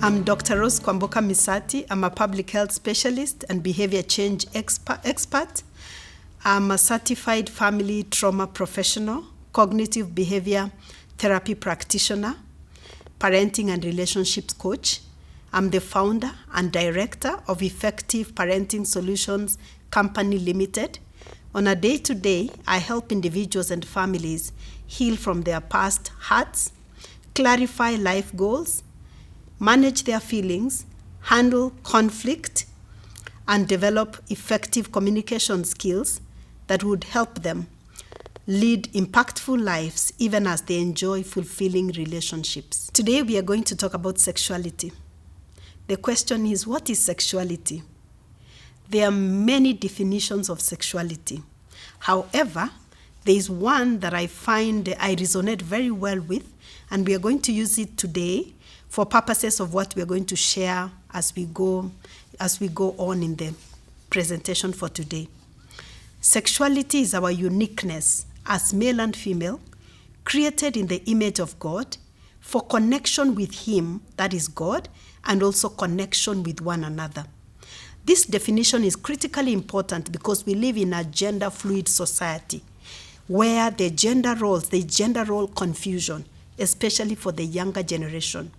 I'm Dr. Rose Kwamboka Misati. I'm a public health specialist and behavior change expert. I'm a certified family trauma professional, cognitive behavior therapy practitioner, parenting and relationships coach. I'm the founder and director of Effective Parenting Solutions Company Limited. On a day-to-day, I help individuals and families heal from their past hurts, clarify life goals, manage their feelings, handle conflict, and develop effective communication skills that would help them lead impactful lives even as they enjoy fulfilling relationships. Today we are going to talk about sexuality. The question is, what is sexuality? There are many definitions of sexuality. However, there is one that I find I resonate very well with, and we are going to use it today for purposes of what we are going to share as we go on in the presentation for today. Sexuality is our uniqueness as male and female, created in the image of God, for connection with Him, that is God, and also connection with one another. This definition is critically important because we live in a gender-fluid society where the gender role confusion, especially for the younger generation.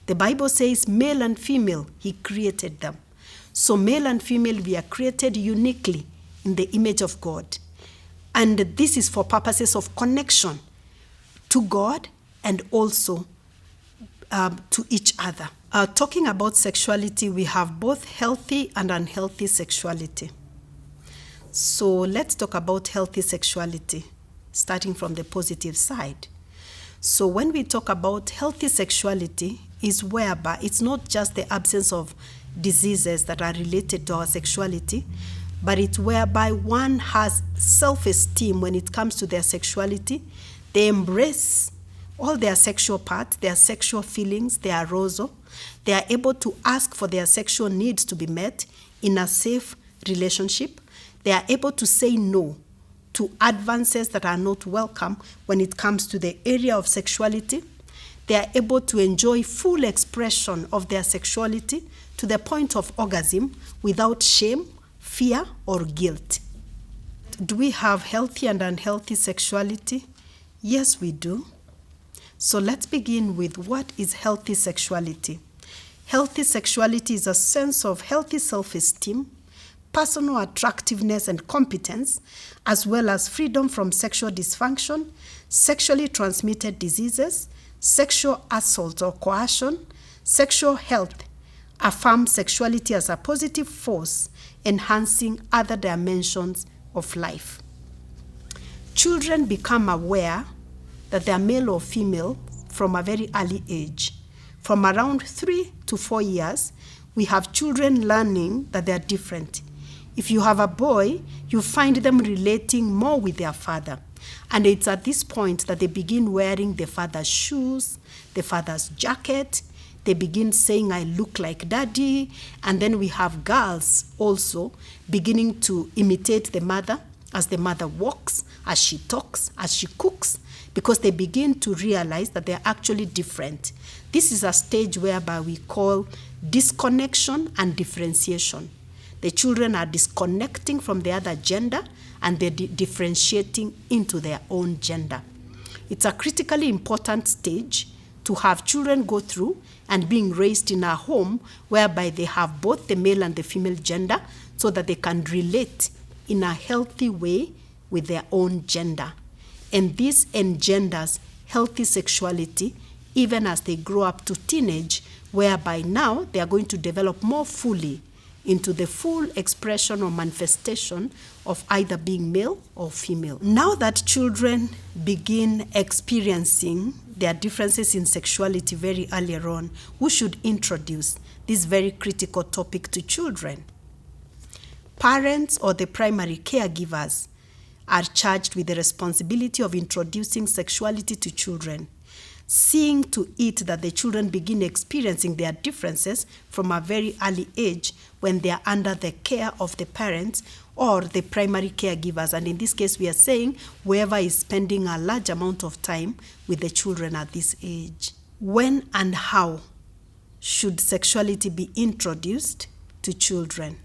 The Bible says male and female, He created them. So male and female, we are created uniquely in the image of God. And this is for purposes of connection to God and also to each other. Talking about sexuality, we have both healthy and unhealthy sexuality. So let's talk about healthy sexuality, starting from the positive side. So when we talk about healthy sexuality, is whereby it's not just the absence of diseases that are related to our sexuality, but it's whereby one has self-esteem when it comes to their sexuality. They embrace all their sexual parts, their sexual feelings, their arousal. They are able to ask for their sexual needs to be met in a safe relationship. They are able to say no to advances that are not welcome when it comes to the area of sexuality. They are able to enjoy full expression of their sexuality to the point of orgasm without shame, fear, or guilt. Do we have healthy and unhealthy sexuality? Yes, we do. So let's begin with what is healthy sexuality. Healthy sexuality is a sense of healthy self-esteem, personal attractiveness and competence, as well as freedom from sexual dysfunction, sexually transmitted diseases, sexual assault or coercion. Sexual health affirms sexuality as a positive force, enhancing other dimensions of life. Children become aware that they are male or female from a very early age. From around 3 to 4 years, we have children learning that they are different. If you have a boy, you find them relating more with their father. And it's at this point that they begin wearing the father's shoes, the father's jacket. They begin saying, I look like daddy. And then we have girls also beginning to imitate the mother as the mother walks, as she talks, as she cooks, because they begin to realize that they're actually different. This is a stage whereby we call disconnection and differentiation. The children are disconnecting from the other gender and they're differentiating into their own gender. It's a critically important stage to have children go through and being raised in a home whereby they have both the male and the female gender so that they can relate in a healthy way with their own gender. And this engenders healthy sexuality even as they grow up to teenage, whereby now they are going to develop more fully into the full expression or manifestation of either being male or female. Now that children begin experiencing their differences in sexuality very earlier on, who should introduce this very critical topic to children? Parents or the primary caregivers are charged with the responsibility of introducing sexuality to children, seeing to it that the children begin experiencing their differences from a very early age when they are under the care of the parents or the primary caregivers. And in this case, we are saying whoever is spending a large amount of time with the children at this age. When and how should sexuality be introduced to children?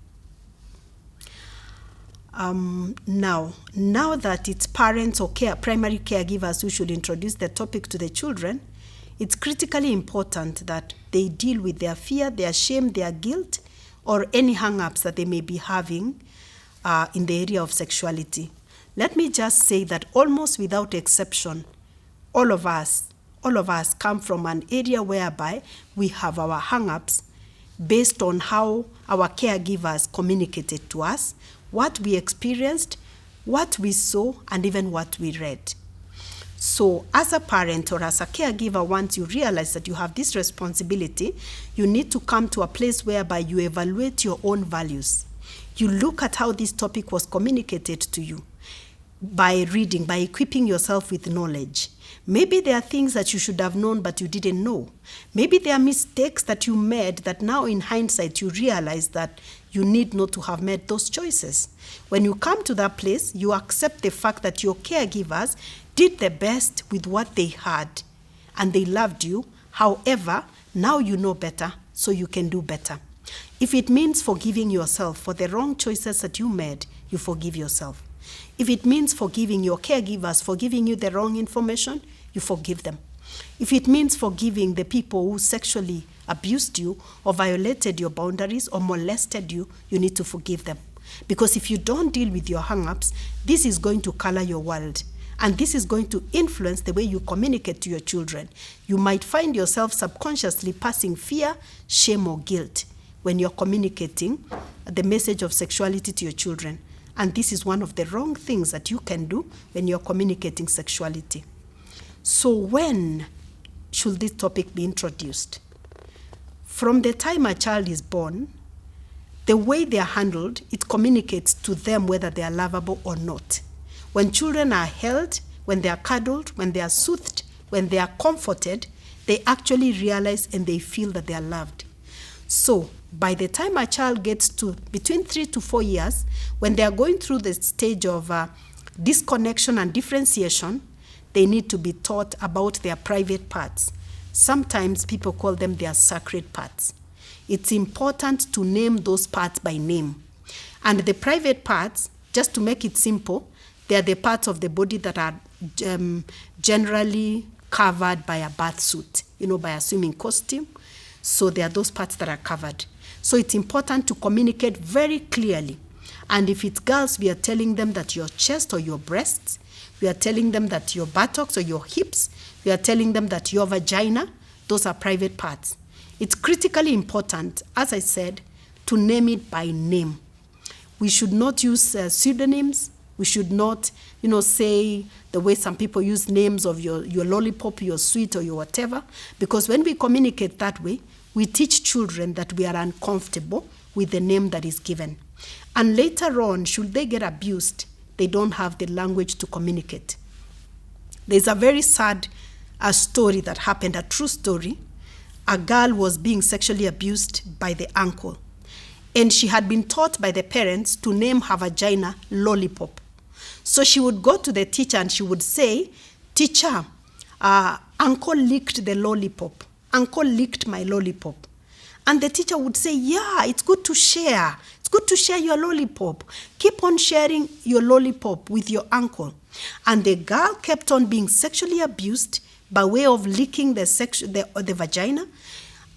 Now that it's parents or primary caregivers who should introduce the topic to the children, it's critically important that they deal with their fear, their shame, their guilt, or any hang-ups that they may be having in the area of sexuality. Let me just say that almost without exception, all of us come from an area whereby we have our hang-ups based on how our caregivers communicated to us, what we experienced, what we saw, and even what we read. So as a parent or as a caregiver, once you realize that you have this responsibility, you need to come to a place whereby you evaluate your own values. You look at how this topic was communicated to you by reading, by equipping yourself with knowledge. Maybe there are things that you should have known but you didn't know. Maybe there are mistakes that you made that now in hindsight you realize that you need not to have made those choices. When you come to that place, you accept the fact that your caregivers did the best with what they had and they loved you. However, now you know better, so you can do better. If it means forgiving yourself for the wrong choices that you made, you forgive yourself. If it means forgiving your caregivers for giving you the wrong information, you forgive them. If it means forgiving the people who sexually abused you or violated your boundaries or molested you, you need to forgive them. Because if you don't deal with your hang-ups, this is going to color your world. And this is going to influence the way you communicate to your children. You might find yourself subconsciously passing fear, shame, or guilt when you're communicating the message of sexuality to your children. And this is one of the wrong things that you can do when you're communicating sexuality. So when should this topic be introduced? From the time a child is born, the way they are handled, it communicates to them whether they are lovable or not. When children are held, when they are cuddled, when they are soothed, when they are comforted, they actually realize and they feel that they are loved. So by the time a child gets to between 3 to 4 years, when they are going through the stage of disconnection and differentiation, they need to be taught about their private parts. Sometimes people call them their sacred parts. It's important to name those parts by name. And the private parts, just to make it simple, they are the parts of the body that are generally covered by a bath suit, by a swimming costume. So they are those parts that are covered. So it's important to communicate very clearly. And if it's girls, we are telling them that your chest or your breasts, we are telling them that your buttocks or your hips, we are telling them that your vagina, those are private parts. It's critically important, as I said, to name it by name. We should not use pseudonyms. We should not, say the way some people use names of your lollipop, your sweet, or your whatever. Because when we communicate that way, we teach children that we are uncomfortable with the name that is given. And later on, should they get abused, they don't have the language to communicate. There's a very sad story that happened, a true story. A girl was being sexually abused by the uncle. And she had been taught by the parents to name her vagina Lollipop. So she would go to the teacher and she would say, "Teacher, uncle licked the lollipop. Uncle licked my lollipop." And the teacher would say, "Yeah, it's good to share. It's good to share your lollipop. Keep on sharing your lollipop with your uncle." And the girl kept on being sexually abused by way of licking the vagina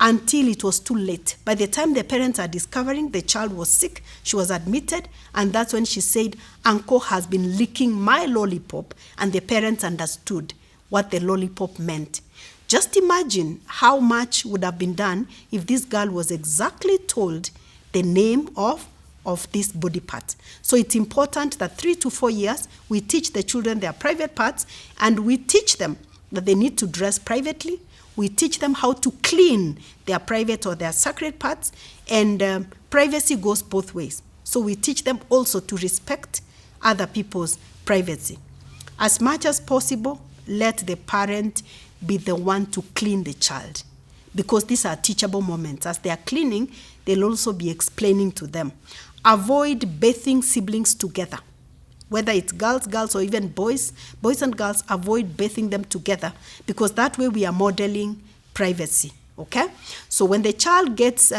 until it was too late. By the time the parents are discovering the child was sick, she was admitted, and that's when she said, "Uncle has been licking my lollipop," and the parents understood what the lollipop meant. Just imagine how much would have been done if this girl was exactly told the name of this body part. So it's important that 3 to 4 years, we teach the children their private parts, and we teach them that they need to dress privately. We teach them how to clean their private or their sacred parts, and privacy goes both ways. So we teach them also to respect other people's privacy. As much as possible, let the parent be the one to clean the child, because these are teachable moments. As they are cleaning, they'll also be explaining to them. Avoid bathing siblings together. Whether it's girls, or even boys and girls, avoid bathing them together, because that way we are modeling privacy. Okay? So when the child gets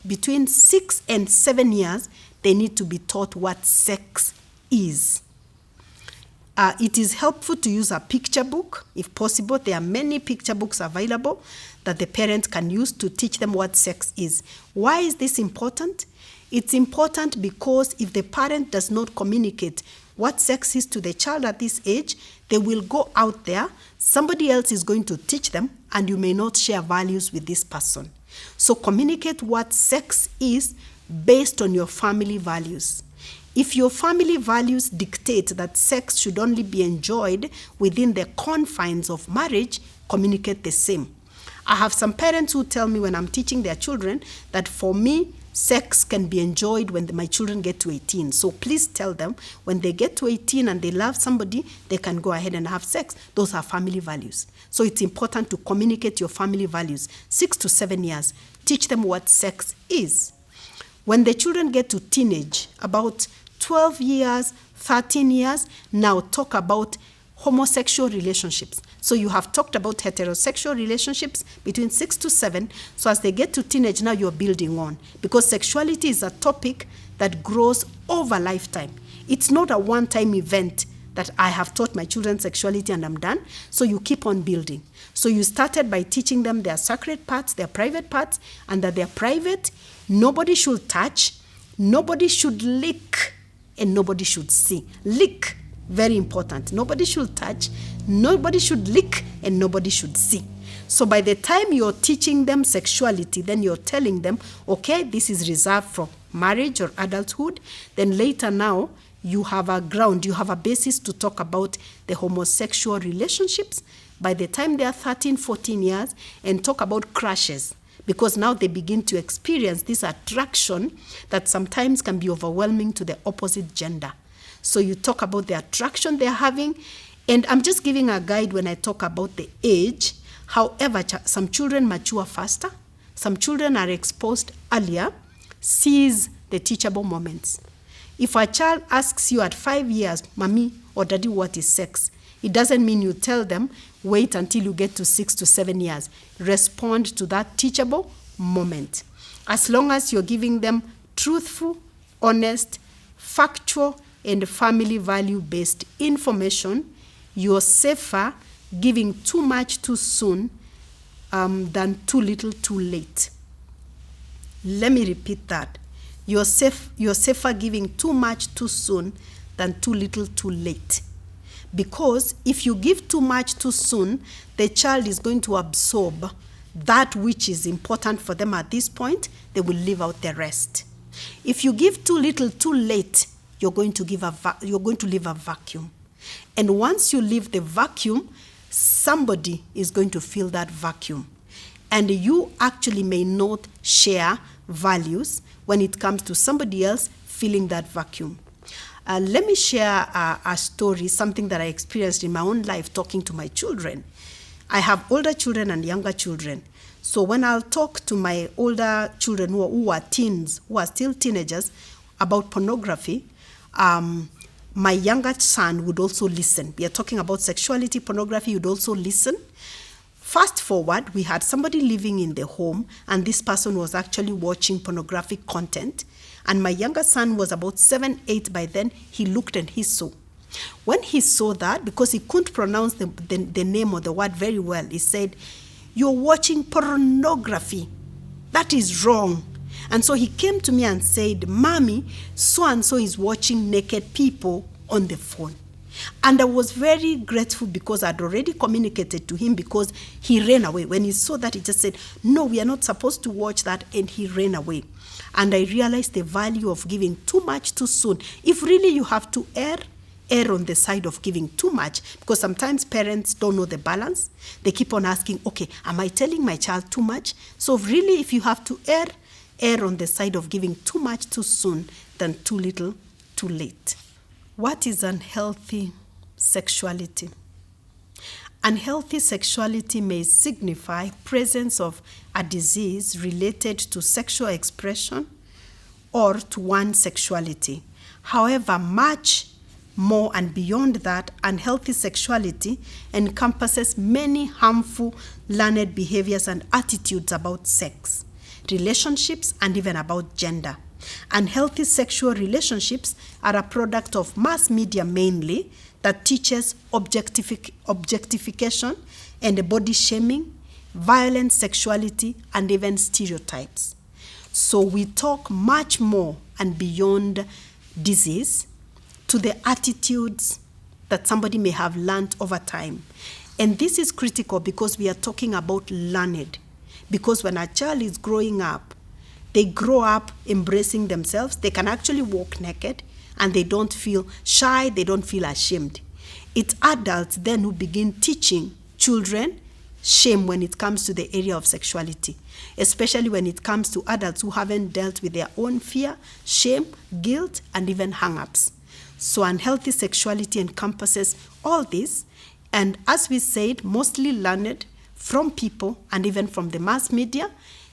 between 6 and 7 years, they need to be taught what sex is. It is helpful to use a picture book. If possible, there are many picture books available that the parent can use to teach them what sex is. Why is this important? It's important because if the parent does not communicate what sex is to the child at this age, they will go out there, somebody else is going to teach them, and you may not share values with this person. So communicate what sex is based on your family values. If your family values dictate that sex should only be enjoyed within the confines of marriage, communicate the same. I have some parents who tell me when I'm teaching their children that for me, sex can be enjoyed when my children get to 18. So please tell them when they get to 18 and they love somebody, they can go ahead and have sex. Those are family values. So it's important to communicate your family values. 6 to 7 years, teach them what sex is. When the children get to teenage, about 12 years, 13 years, now talk about homosexual relationships. So you have talked about heterosexual relationships between 6 to 7. So as they get to teenage, now you're building on. Because sexuality is a topic that grows over lifetime. It's not a one-time event that I have taught my children sexuality and I'm done. So you keep on building. So you started by teaching them their sacred parts, their private parts, and that they're private. Nobody should touch, nobody should lick, and nobody should see. Lick, very important. Nobody should touch, nobody should lick, and nobody should see. So by the time you're teaching them sexuality, then you're telling them, okay, this is reserved for marriage or adulthood. Then later now, you have a ground, you have a basis to talk about the homosexual relationships by the time they are 13, 14 years, and talk about crushes. Because now they begin to experience this attraction that sometimes can be overwhelming to the opposite gender. So you talk about the attraction they're having, and I'm just giving a guide when I talk about the age. However, some children mature faster, some children are exposed earlier. Seize the teachable moments. If a child asks you at 5 years, Mommy or Daddy, what is sex? It doesn't mean you tell them, wait until you get to 6 to 7 years. Respond to that teachable moment. As long as you're giving them truthful, honest, factual, and family value-based information, you're safer giving too much too soon than too little too late. Let me repeat that. You're safer giving too much too soon than too little too late. Because if you give too much too soon, the child is going to absorb that which is important for them at this point. They will leave out the rest. If you give too little too late, you're going to leave a vacuum. And once you leave the vacuum, somebody is going to fill that vacuum. And you actually may not share values when it comes to somebody else filling that vacuum. Let me share a story, something that I experienced in my own life talking to my children. I have older children and younger children. So when I'll talk to my older children who are teens, who are still teenagers, about pornography, my younger son would also listen. We are talking about sexuality, pornography, he would also listen. Fast forward, we had somebody living in the home, and this person was actually watching pornographic content. And my younger son was about 7, 8 by then. He looked and he saw. When he saw that, because he couldn't pronounce the name or the word very well, he said, "You're watching pornography. That is wrong." And so he came to me and said, "Mommy, so-and-so is watching naked people on the phone." And I was very grateful because I'd already communicated to him, because he ran away. When he saw that, he just said, "No, we are not supposed to watch that," and he ran away. And I realized the value of giving too much too soon. If really you have to err on the side of giving too much, because sometimes parents don't know the balance. They keep on asking, okay, am I telling my child too much? So really, if you have to err on the side of giving too much too soon than too little too late. What is unhealthy sexuality? Unhealthy sexuality may signify presence of a disease related to sexual expression or to one's sexuality. However, much more and beyond that, unhealthy sexuality encompasses many harmful learned behaviors and attitudes about sex, relationships, and even about gender. Unhealthy sexual relationships are a product of mass media mainly that teaches objectification and body shaming, violent sexuality, and even stereotypes. So we talk much more and beyond disease to the attitudes that somebody may have learned over time. And this is critical because we are talking about learned. Because when a child is growing up, they grow up embracing themselves. They can actually walk naked and they don't feel shy, they don't feel ashamed. It's adults then who begin teaching children shame when it comes to the area of sexuality, especially when it comes to adults who haven't dealt with their own fear, shame, guilt, and even hang-ups. So unhealthy sexuality encompasses all this, and as we said, mostly learned from people and even from the mass media,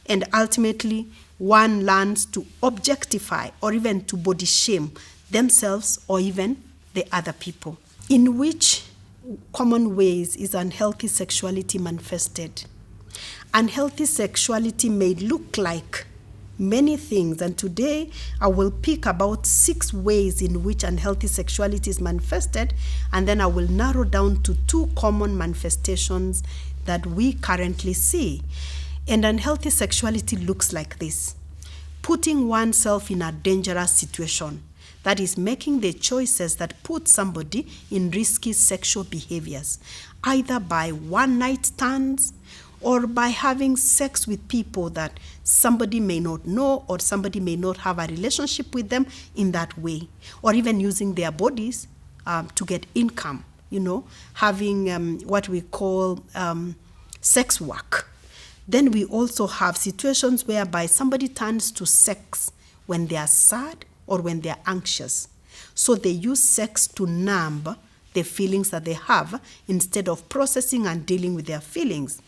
and ultimately one learns to objectify or even to body shame themselves or even the other people. In which common ways is unhealthy sexuality manifested? Unhealthy sexuality may look like many things, and today I will pick about 6 ways in which unhealthy sexuality is manifested, and then I will narrow down to 2 common manifestations that we currently see. And unhealthy sexuality looks like this: putting oneself in a dangerous situation, that is, making the choices that put somebody in risky sexual behaviors, either by one-night stands or by having sex with people that somebody may not know or somebody may not have a relationship with them in that way, or even using their bodies to get income, having what we call sex work. Then we also have situations whereby somebody turns to sex when they are sad or when they are anxious. So they use sex to numb the feelings that they have instead of processing and dealing with their feelings.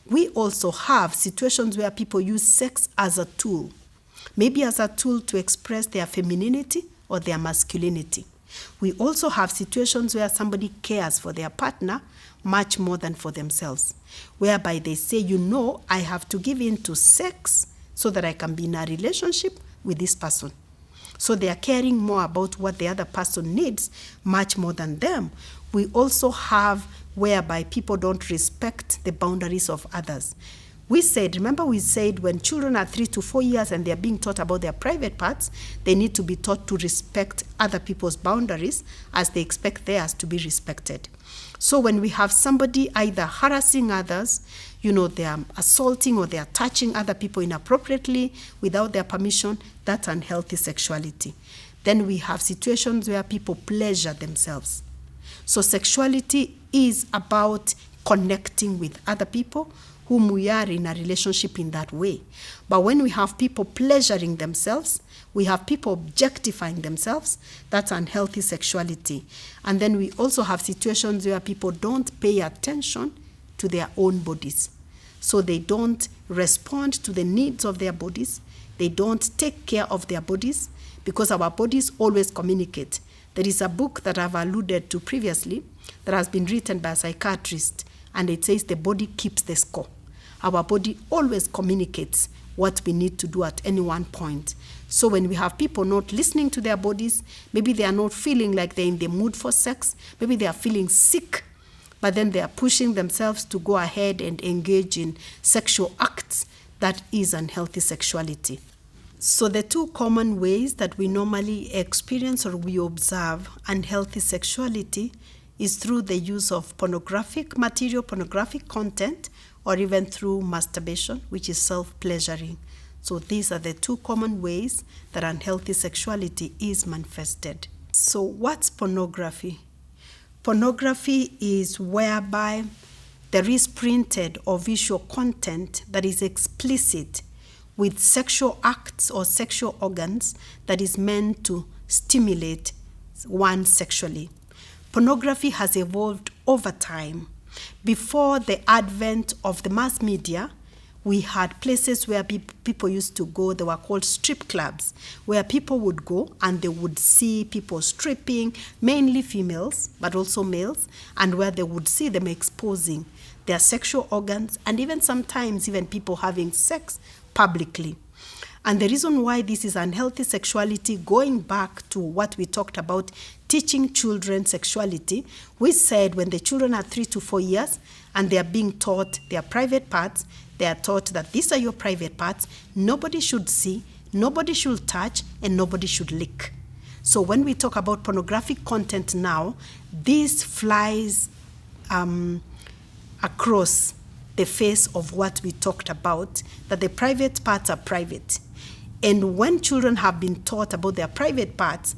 We also have situations where people use sex as a tool, maybe as a tool to express their femininity or their masculinity. We also have situations where somebody cares for their partner much more than for themselves, whereby they say, I have to give in to sex so that I can be in a relationship with this person. So they are caring more about what the other person needs much more than them. We also have whereby people don't respect the boundaries of others. Remember we said when children are 3 to 4 years and they're being taught about their private parts, they need to be taught to respect other people's boundaries as they expect theirs to be respected. So when we have somebody either harassing others, they are assaulting or they are touching other people inappropriately without their permission, that's unhealthy sexuality. Then we have situations where people pleasure themselves. So sexuality is about connecting with other people whom we are in a relationship in that way. But when we have people pleasuring themselves, we have people objectifying themselves, that's unhealthy sexuality. And then we also have situations where people don't pay attention to their own bodies. So they don't respond to the needs of their bodies. They don't take care of their bodies because our bodies always communicate. There is a book that I've alluded to previously that has been written by a psychiatrist, and it says the body keeps the score. Our body always communicates what we need to do at any one point. So when we have people not listening to their bodies, maybe they are not feeling like they're in the mood for sex, maybe they are feeling sick, but then they are pushing themselves to go ahead and engage in sexual acts, that is unhealthy sexuality. So the 2 common ways that we normally experience or we observe unhealthy sexuality is through the use of pornographic material, pornographic content, or even through masturbation, which is self-pleasuring. So these are the 2 common ways that unhealthy sexuality is manifested. So what's pornography? Pornography is whereby there is printed or visual content that is explicit with sexual acts or sexual organs that is meant to stimulate one sexually. Pornography has evolved over time. Before the advent of the mass media, We had places where people used to go. They were called strip clubs, where people would go and they would see people stripping, mainly females, but also males, and where they would see them exposing their sexual organs, and even sometimes even people having sex publicly. And the reason why this is unhealthy sexuality, going back to what we talked about, teaching children sexuality, we said when the children are 3 to 4 years and they are being taught their private parts, they are taught that these are your private parts, nobody should see, nobody should touch, and nobody should lick. So when we talk about pornographic content now, this flies across the face of what we talked about, that the private parts are private. And when children have been taught about their private parts,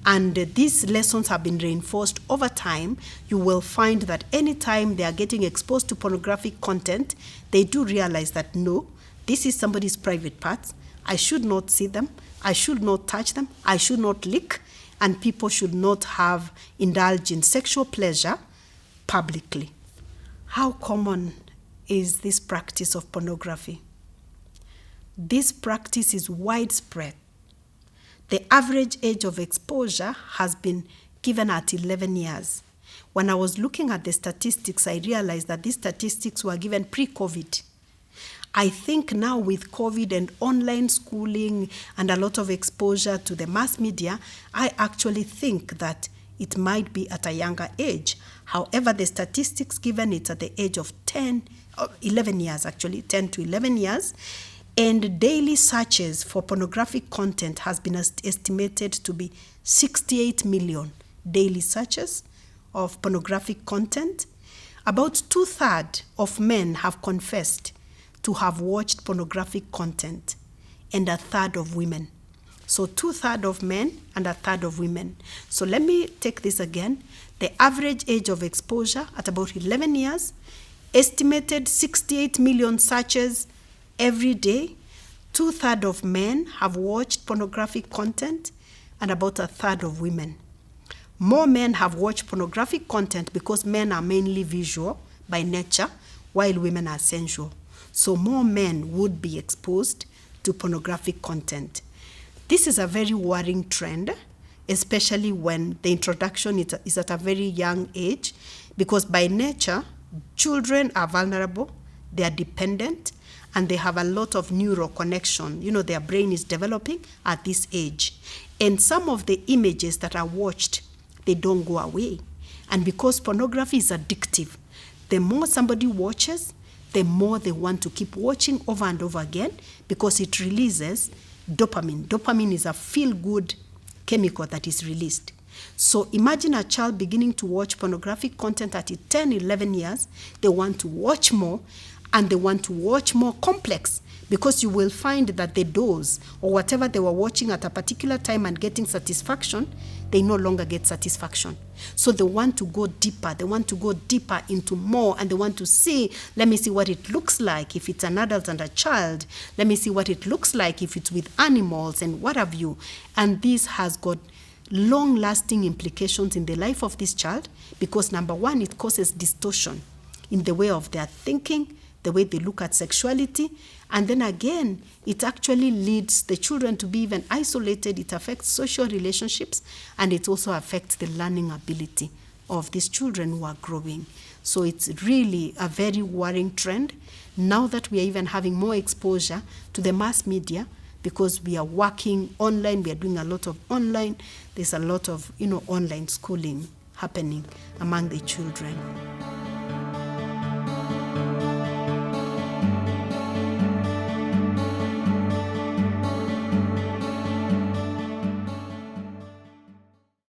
and these lessons have been reinforced over time, you will find that anytime they are getting exposed to pornographic content, they do realize that no, this is somebody's private parts. I should not see them. I should not touch them. I should not lick. And people should not have indulged in sexual pleasure publicly. How common is this practice of pornography? This practice is widespread. The average age of exposure has been given at 11 years. When I was looking at the statistics, I realized that these statistics were given pre-COVID. I think now with COVID and online schooling and a lot of exposure to the mass media, I actually think that it might be at a younger age. However, the statistics given it's at the age of 11 years actually, 10 to 11 years. And daily searches for pornographic content has been estimated to be 68 million daily searches of pornographic content. About 2/3 of men have confessed to have watched pornographic content, and 1/3 of women. So 2/3 of men and 1/3 of women. So let me take this again. The average age of exposure at about 11 years, estimated 68 million searches every day. 2/3 of men have watched pornographic content, and about 1/3 of women. More men have watched pornographic content because men are mainly visual by nature, while women are sensual. So more men would be exposed to pornographic content. This is a very worrying trend, especially when the introduction is at a very young age, because by nature, children are vulnerable, they are dependent, and they have a lot of neural connection. You know, their brain is developing at this age. And some of the images that are watched, they don't go away. And because pornography is addictive, the more somebody watches, the more they want to keep watching over and over again because it releases dopamine. Dopamine is a feel-good chemical that is released. So imagine a child beginning to watch pornographic content at 10, 11 years. They want to watch more, and they want to watch more complex, because you will find that the dose or whatever they were watching at a particular time and getting satisfaction, they no longer get satisfaction. So they want to go deeper. They want to go deeper into more, and they want to see, let me see what it looks like if it's an adult and a child. Let me see what it looks like if it's with animals and what have you. And this has got long-lasting implications in the life of this child because, number one, it causes distortion in the way of their thinking, the way they look at sexuality. And then again, it actually leads the children to be even isolated. It affects social relationships, and it also affects the learning ability of these children who are growing. So it's really a very worrying trend now that we are even having more exposure to the mass media because we are working online, we are doing a lot of online. There's a lot of, online schooling happening among the children.